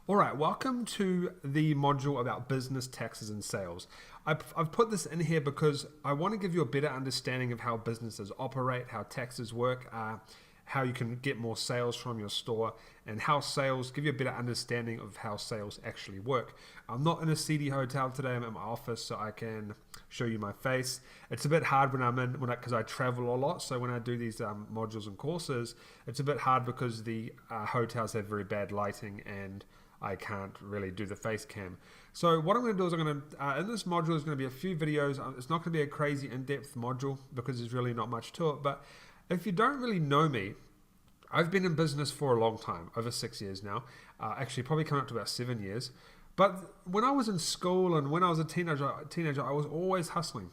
All right, welcome to the module about business taxes and sales. I've put this in here because I want to give you a better understanding of how businesses operate, how taxes work, how you can get more sales from your store, and how sales give you a better understanding of how sales actually work. I'm not in a seedy hotel today. I'm at my office, so I can show you my face. It's a bit hard because I travel a lot. So when I do these modules and courses, it's a bit hard because the hotels have very bad lighting and I can't really do the face cam. So what I'm going to do is in this module there's going to be a few videos. It's not going to be a crazy in-depth module because there's really not much to it. But if you don't really know me, I've been in business for a long time, over 6 years now. Actually, probably coming up to about 7 years. But when I was in school and when I was a teenager, I was always hustling.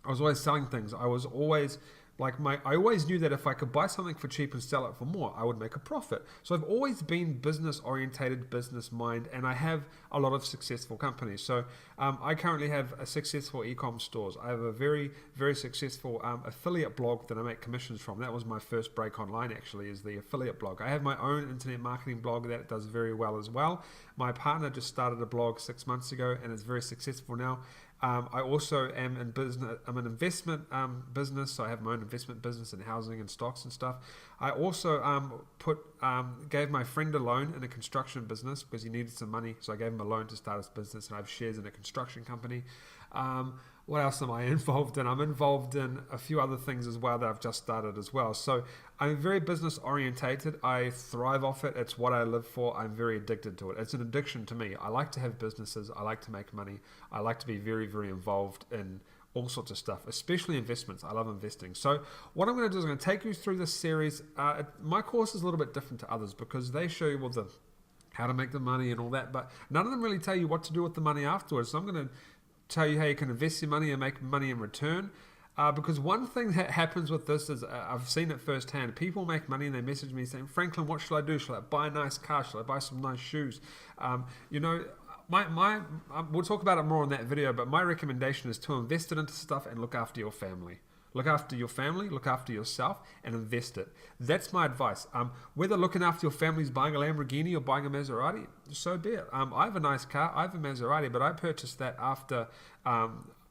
I was always selling things. I was always I always knew that if I could buy something for cheap and sell it for more, I would make a profit. So I've always been business orientated, business mind, and I have a lot of successful companies. So I currently have a successful e-com stores. I have a very, very successful affiliate blog that I make commissions from. That was my first break online, actually, is the affiliate blog. I have my own internet marketing blog that does very well as well. My partner just started a blog 6 months ago, and it's very successful now. I also am in business. I'm an investment business, so I have my own investment business in housing and stocks and stuff. I also gave my friend a loan in a construction business because he needed some money, so I gave him a loan to start his business, and I have shares in a construction company. What else am I involved in? I'm involved in a few other things as well that I've just started as well. So I'm very business orientated. I thrive off it. It's what I live for. I'm very addicted to it. It's an addiction to me. I like to have businesses. I like to make money. I like to be very, very involved in all sorts of stuff, especially investments. I love investing. So what I'm going to do is I'm going to take you through this series. My course is a little bit different to others because they show you how to make the money and all that, but none of them really tell you what to do with the money afterwards. So I'm going to tell you how you can invest your money and make money in return. Because one thing that happens with this is I've seen it firsthand. People make money and they message me saying, Franklin, what should I do? Should I buy a nice car? Should I buy some nice shoes? We'll talk about it more in that video, but my recommendation is to invest it into stuff and look after your family. Look after your family, look after yourself, and invest it. That's my advice. Whether looking after your family is buying a Lamborghini or buying a Maserati, so be it. I have a nice car, I have a Maserati, but I purchased that after I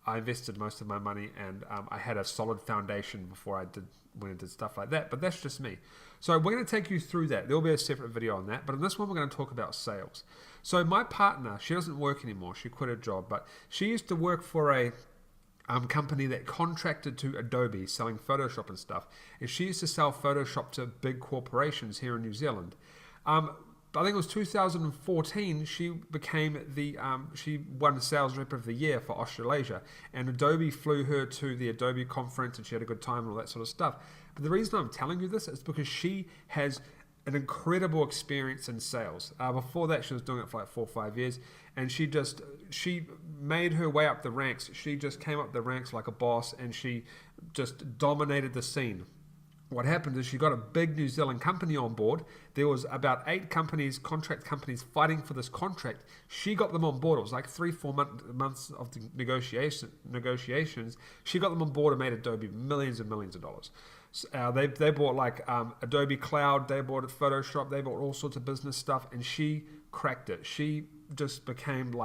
invested most of my money and I had a solid foundation before I did stuff like that. But that's just me. So we're going to take you through that. There will be a separate video on that. But in this one, we're going to talk about sales. So my partner, she doesn't work anymore. She quit her job, but she used to work for a company that contracted to Adobe selling Photoshop and stuff, and she used to sell Photoshop to big corporations here in New Zealand. I think it was 2014 she won Sales Rep of the Year for Australasia, and Adobe flew her to the Adobe conference and she had a good time and all that sort of stuff. But the reason I'm telling you this is because she has an incredible experience in sales. Before that, she was doing it for like 4 or 5 years, and she made her way up the ranks. She just came up the ranks like a boss, and she just dominated the scene. What happened is she got a big New Zealand company on board. There was about 8 contract companies fighting for this contract. She got them on board. It was like 3-4 months of the negotiations. She got them on board and made Adobe millions and millions of dollars. They bought Adobe Cloud, they bought Photoshop, they bought all sorts of business stuff, and she cracked it. She just became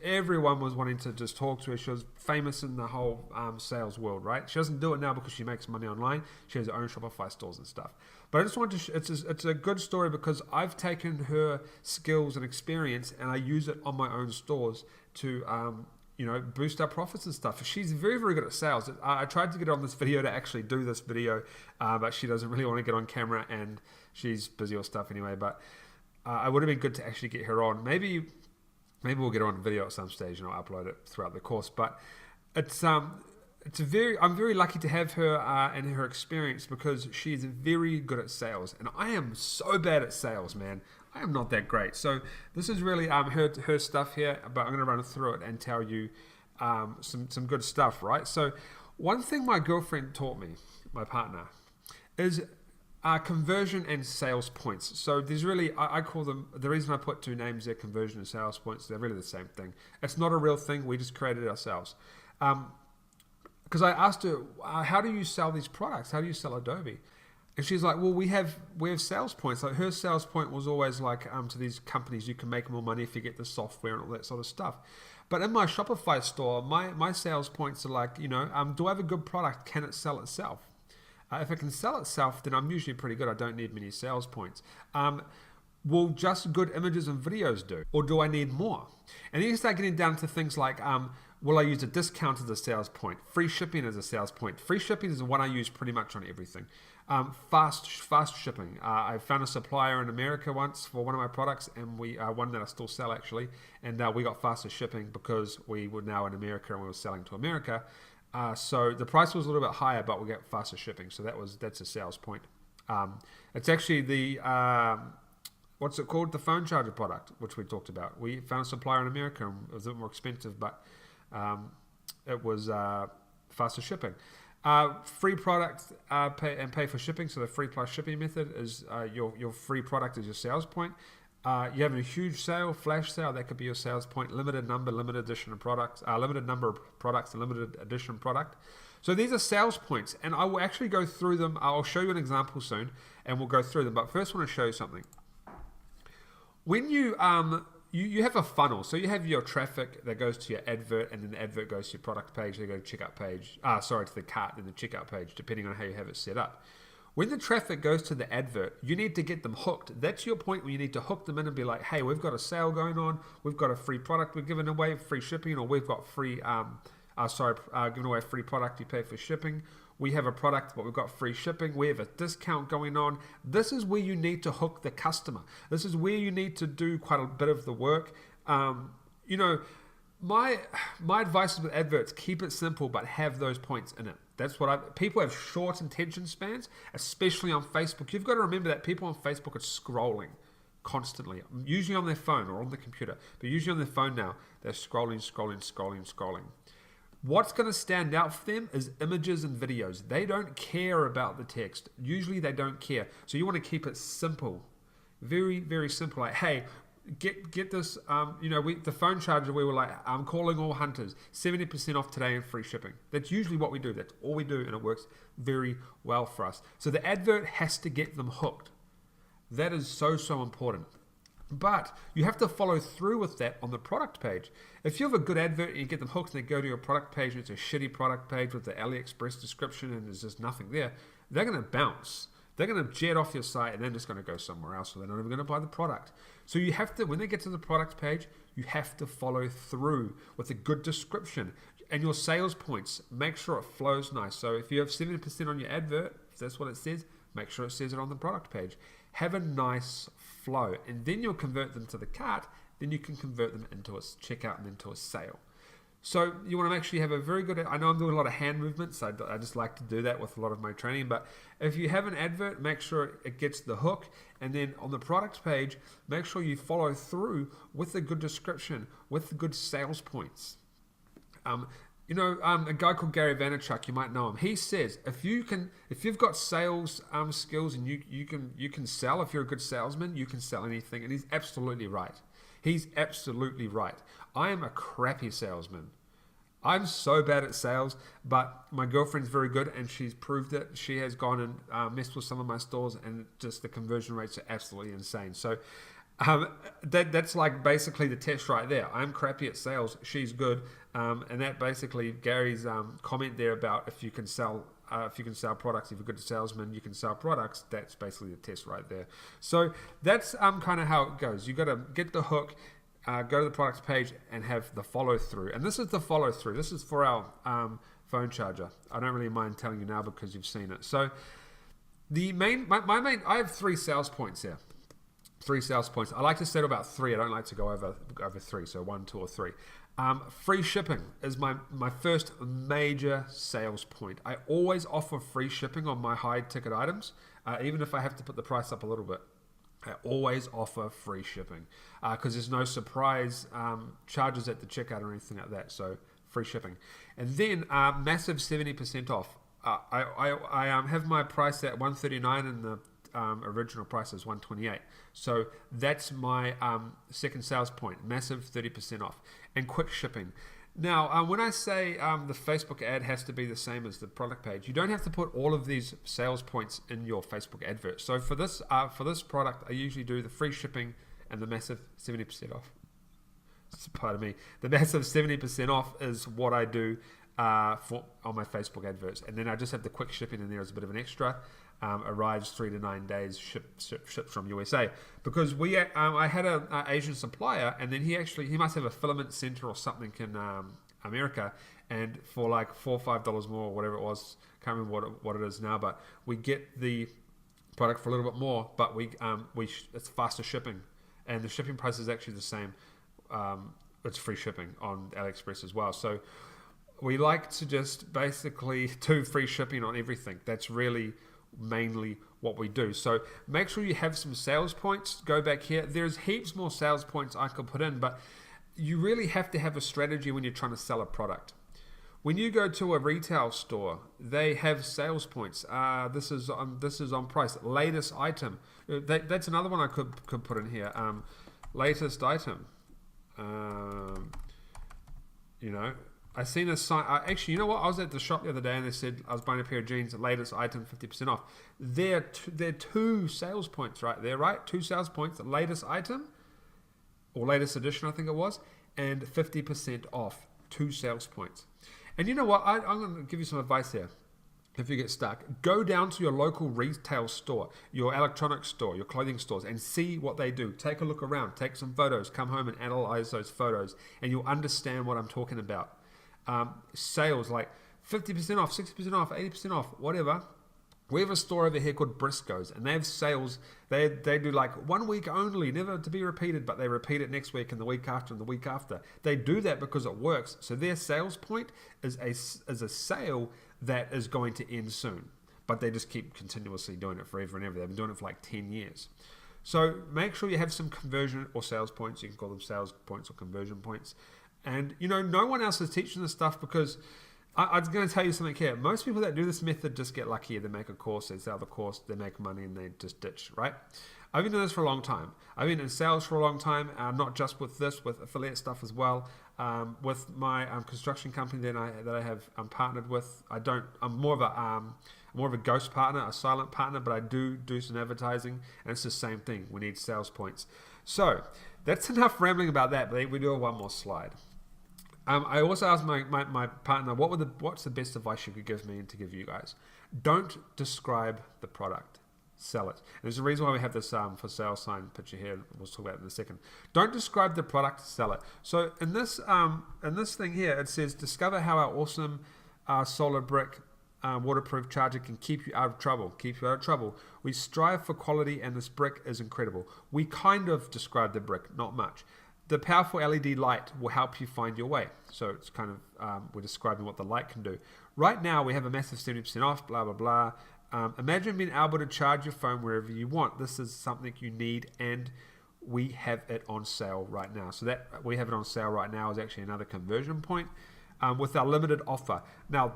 everyone was wanting to just talk to her. She was famous in the whole sales world, right? She doesn't do it now because she makes money online. She has her own Shopify stores and stuff. But I just want to, it's a good story because I've taken her skills and experience and I use it on my own stores to boost our profits and stuff. She's very, very good at sales. I tried to get her on this video to actually do this video, but she doesn't really want to get on camera and she's busy with stuff anyway. But it would have been good to actually get her on. Maybe we'll get her on video at some stage and I'll upload it throughout the course. But I'm very lucky to have her and her experience because she's very good at sales. And I am so bad at sales, man. I am not that great. So this is really her stuff here, but I'm going to run through it and tell you some good stuff, right? So one thing my girlfriend taught me, my partner, is conversion and sales points. So there's really, I call them, the reason I put 2 names there, conversion and sales points, they're really the same thing. It's not a real thing. We just created it ourselves. Because I asked her, how do you sell these products? How do you sell Adobe? And she's like, well, we have sales points. Like her sales point was always like to these companies, you can make more money if you get the software and all that sort of stuff. But in my Shopify store, my sales points are like, do I have a good product? Can it sell itself? If it can sell itself, then I'm usually pretty good. I don't need many sales points. Will just good images and videos do? Or do I need more? And then you start getting down to things like, will I use a discount as a sales point? Free shipping as a sales point. Free shipping is the one I use pretty much on everything. Fast shipping. I found a supplier in America once for one of my products, and one that I still sell actually, and we got faster shipping because we were now in America and we were selling to America. So the price was a little bit higher, but we get faster shipping. So that's a sales point. It's actually the what's it called? The phone charger product, which we talked about. We found a supplier in America, and it was a bit more expensive, but it was faster shipping. Free product pay for shipping. So the free plus shipping method is your free product is your sales point. You have a huge sale, flash sale, that could be your sales point. Limited number of products, and limited edition product. So these are sales points, and I will actually go through them. I'll show you an example soon, and we'll go through them. But first, I want to show you something. When you have a funnel, so you have your traffic that goes to your advert, and then the advert goes to your product page, they go to checkout page, to the cart and the checkout page, depending on how you have it set up. When the traffic goes to the advert, you need to get them hooked. That's your point where you need to hook them in and be like, hey, we've got a sale going on, we've got a free product we're giving away, free shipping, or we've got free, giving away a free product, you pay for shipping. We have a product, but we've got free shipping. We have a discount going on. This is where you need to hook the customer. This is where you need to do quite a bit of the work. My advice with adverts, keep it simple, but have those points in it. That's what people have short attention spans, especially on Facebook. You've got to remember that people on Facebook are scrolling constantly, usually on their phone or on the computer, but usually on their phone now. They're scrolling. What's going to stand out for them is images and videos. They don't care about the text. Usually they don't care. So you want to keep it simple. Very, very simple. Like, hey, get this, the phone charger, we were like, I'm calling all hunters, 70% off today and free shipping. That's usually what we do. That's all we do, and it works very well for us. So the advert has to get them hooked. That is so important. But you have to follow through with that on the product page. If you have a good advert and you get them hooked and they go to your product page and it's a shitty product page with the AliExpress description and there's just nothing there, they're going to bounce. They're going to jet off your site and they're just going to go somewhere else, or they're not even going to buy the product. So you have to, when they get to the product page, you have to follow through with a good description. And your sales points, make sure it flows nice. So if you have 70% on your advert, if that's what it says, make sure it says it on the product page. Have a nice flow, and then you'll convert them to the cart. Then you can convert them into a checkout and into a sale. So you want to actually have a very good, I know I'm doing a lot of hand movements, I just like to do that with a lot of my training, but if you have an advert, make sure it gets the hook, and then on the product page, make sure you follow through with a good description, with good sales points. A guy called Gary Vaynerchuk, you might know him. He says if you've got sales skills and you can sell, if you're a good salesman, you can sell anything, and he's absolutely right. He's absolutely right. I am a crappy salesman. I'm so bad at sales, but my girlfriend's very good, and she's proved it. She has gone and messed with some of my stores, and just the conversion rates are absolutely insane. So that's like basically the test right there. I'm crappy at sales. She's good, and that basically Gary's comment there about if you can sell products, if you're a good salesman, you can sell products. That's basically the test right there. So that's kind of how it goes. You got to get the hook, go to the products page, and have the follow through. And this is the follow through. This is for our phone charger. I don't really mind telling you now because you've seen it. So I have 3 sales points here. 3 sales points. I like to set about 3. I don't like to go over 3. So 1, 2, or 3. Free shipping is my first major sales point. I always offer free shipping on my high ticket items, even if I have to put the price up a little bit. I always offer free shipping because there's no surprise charges at the checkout or anything like that. So free shipping, and then massive 70% off. I have my price at $139 and the original price is $128. So that's my second sales point, massive 30% off, and quick shipping. Now, when I say the Facebook ad has to be the same as the product page, you don't have to put all of these sales points in your Facebook advert. So for this product, I usually do the free shipping and the massive 70% off. Pardon me. The massive 70% off is what I do on my Facebook adverts, and then I just have the quick shipping in there as a bit of an extra. Arrives 3 to 9 days, ships from USA, because I had an Asian supplier, and then he must have a filament center or something in America, and for like $4 or $5 more or whatever it was, can't remember what it is now, but we get the product for a little bit more, but it's faster shipping, and the shipping price is actually the same. It's free shipping on AliExpress as well. So we like to just basically do free shipping on everything. That's really mainly what we do. So make sure you have some sales points. Go back here. There's heaps more sales points I could put in, but you really have to have a strategy when you're trying to sell a product. When you go to a retail store, they have sales points. This is on price. Latest item. That's another one I could put in here. Latest item. I seen a sign. Actually, you know what? I was at the shop the other day and they said I was buying a pair of jeans. Latest item, 50% off. They're two sales points right there, right? 2 sales points. The latest item or latest edition, I think it was, and 50% off. 2 sales points. And you know what? I'm going to give you some advice here. If you get stuck, go down to your local retail store, your electronics store, your clothing stores, and see what they do. Take a look around. Take some photos. Come home and analyze those photos, and you'll understand what I'm talking about. Sales like 50% off, 60% off, 80% off, whatever. We have a store over here called Briscoe's, and they have sales. They do like 1 week only, never to be repeated, but they repeat it next week and the week after and the week after. They do that because it works. So their sales point is a sale that is going to end soon, but they just keep continuously doing it forever and ever. They've been doing it for like 10 years. So make sure you have some conversion or sales points. You can call them sales points or conversion points. And, no one else is teaching this stuff, because I'm going to tell you something here. Most people that do this method just get lucky. They make a course, they sell the course, they make money, and they just ditch, right? I've been doing this for a long time. I've been in sales for a long time, not just with this, with affiliate stuff as well. With my construction company that I have partnered with, I'm more of a ghost partner, a silent partner, but I do some advertising, and it's the same thing. We need sales points. So that's enough rambling about that, but we do have one more slide. I also asked my partner, what's the best advice you could give me and to give you guys? Don't describe the product, sell it. And there's a reason why we have this for sale sign picture here. We'll talk about it in a second. Don't describe the product, sell it. So in this thing here, it says, discover how our awesome solar brick waterproof charger can keep you out of trouble. We strive for quality, and this brick is incredible. We kind of describe the brick, not much. The powerful LED light will help you find your way. So it's kind of, we're describing what the light can do. Right now, we have a massive 70% off, blah, blah, blah. Imagine being able to charge your phone wherever you want. This is something you need, and we have it on sale right now. So that we have it on sale right now is actually another conversion point with our limited offer. Now,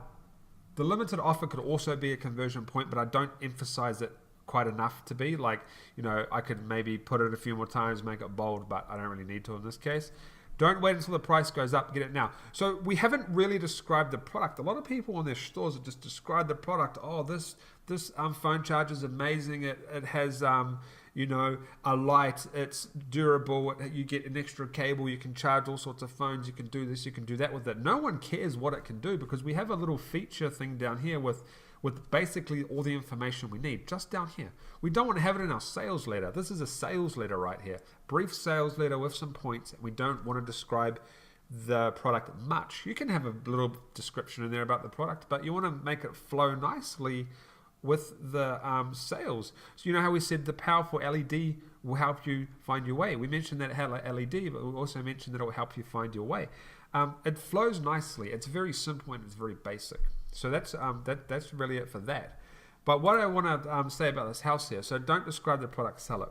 the limited offer could also be a conversion point, but I don't emphasize it quite enough to be. Like, I could maybe put it a few more times, make it bold, but I don't really need to in this case. Don't wait until the price goes up, get it now. So we haven't really described the product. A lot of people on their stores have just described the product. Oh, this phone charger is amazing. It has a light. It's durable. You get an extra cable. You can charge all sorts of phones. You can do this. You can do that with it. No one cares what it can do, because we have a little feature thing down here with basically all the information we need just down here. We don't want to have it in our sales letter. This is a sales letter right here. Brief sales letter with some points. We don't want to describe the product much. You can have a little description in there about the product, but you want to make it flow nicely with the sales. So you know how we said the powerful LED will help you find your way. We mentioned that it had an LED, but we also mentioned that it will help you find your way. It flows nicely. It's very simple and it's very basic. So that's really it for that. But what I want to say about this house here, so don't describe the product, sell it.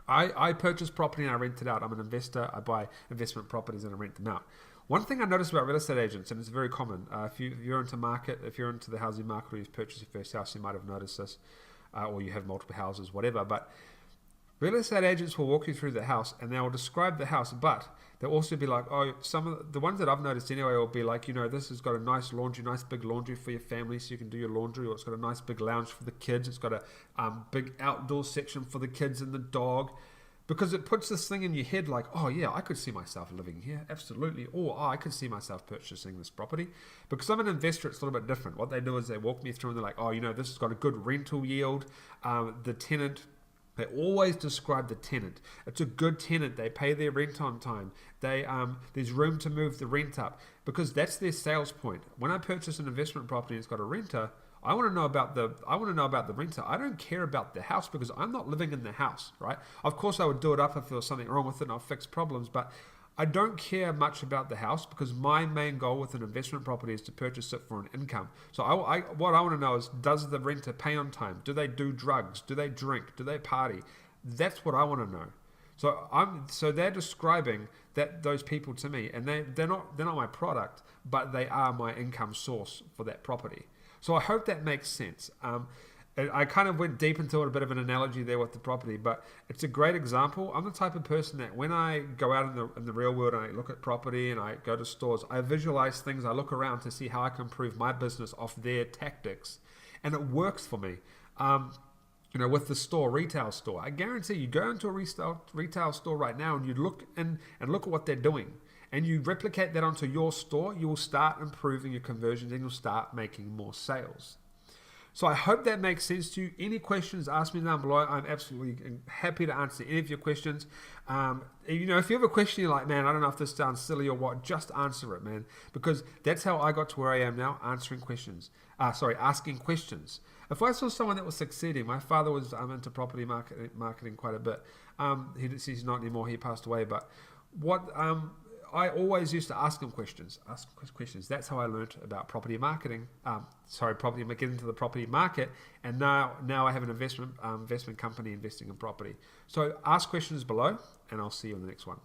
I purchase property and I rent it out. I'm an investor. I buy investment properties and I rent them out. One thing I noticed about real estate agents, and it's very common, if you're into the housing market, or you've purchased your first house, you might have noticed this, or you have multiple houses, whatever. But Real estate agents will walk you through the house and they will describe the house, but they'll also be like, oh, some of the ones that I've noticed anyway will be like, this has got a nice laundry, nice big laundry for your family so you can do your laundry, or it's got a nice big lounge for the kids, it's got a big outdoor section for the kids and the dog, because it puts this thing in your head like, oh yeah, I could see myself living here, absolutely, or oh, I could see myself purchasing this property. Because I'm an investor, it's a little bit different. What they do is they walk me through and they're like, oh, this has got a good rental yield, the tenant, they always describe the tenant. It's a good tenant. They pay their rent on time. There's room to move the rent up, because that's their sales point. When I purchase an investment property and it's got a renter, I want to know about the renter. I don't care about the house, because I'm not living in the house, right? Of course, I would do it up if there was something wrong with it and I'll fix problems, but I don't care much about the house, because my main goal with an investment property is to purchase it for an income. So what I want to know is, does the renter pay on time? Do they do drugs? Do they drink? Do they party? That's what I want to know. So they're describing those people to me, and they're not my product, but they are my income source for that property. So I hope that makes sense. I kind of went deep into it, a bit of an analogy there with the property, but it's a great example. I'm the type of person that when I go out in the real world and I look at property and I go to stores, I visualize things, I look around to see how I can improve my business off their tactics, and it works for me. With the retail store, I guarantee you go into a retail store right now and you look at what they're doing, and you replicate that onto your store, you will start improving your conversions and you'll start making more sales. So I hope that makes sense to you. Any questions, ask me down below. I'm absolutely happy to answer any of your questions. If you have a question, you're like, man, I don't know if this sounds silly or what, just answer it, man. Because that's how I got to where I am now, asking questions. If I saw someone that was succeeding, my father was into property marketing quite a bit. He's not anymore, he passed away. But I always used to ask questions. That's how I learned about property marketing. Get into the property market, and now I have an investment company investing in property. So ask questions below, and I'll see you in the next one.